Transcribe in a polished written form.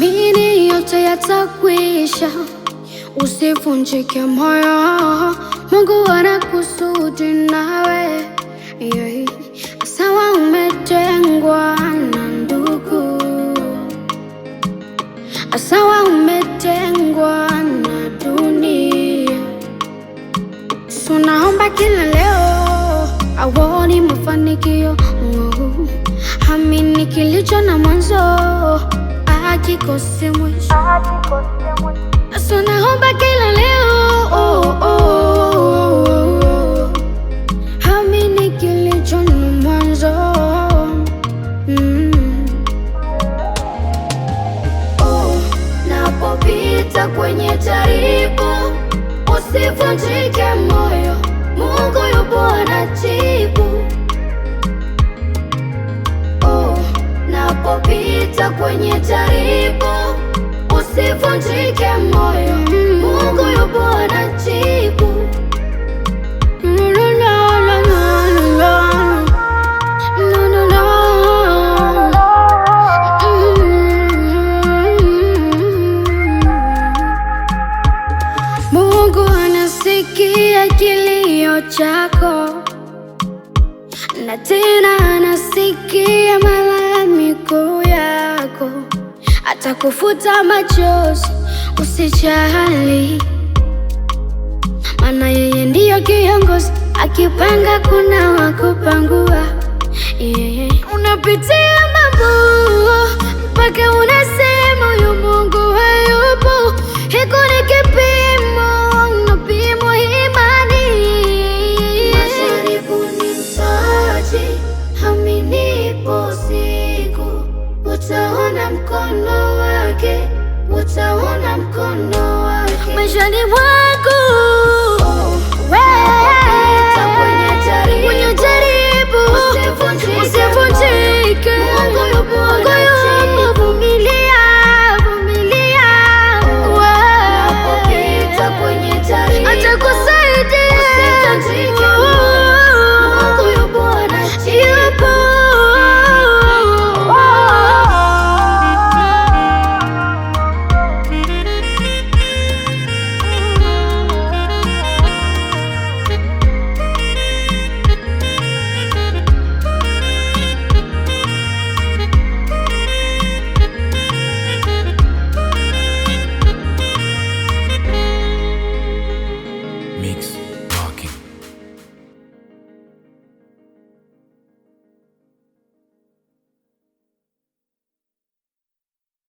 amini yote yatakwisha, usivunjike moyo, Mungu ana kusudi nawe. Sawa umetengwa na ndugu, sawa umetengwa na dunia, so naomba kila leo awoni mafanikio. Amini kilicho na mwanzo hakikosi mwisho, so naomba kila leo amini kilicho na mwanzo. Napopita kwenye jaribu, usivunjike moyo, Mungu yupo anajibu. Napopita kwenye jaribu, usivunjike moyo, Mungu yupo anajibu. Mungu anasikia kilio chako, na tena anasikia malalamiko yako, atakufuta machozi, usijali, maana yeye ndiyo kiongozi, akipanga kuna wakupangua. Unapitia mambo mpaka unasema huyu Mungu hayupo. Hiko ni kipimo, unapimwa imani. Majaribu ni mtaji, amini ipo siku utaona mkono wake, utaona mkono wake maishani mwako.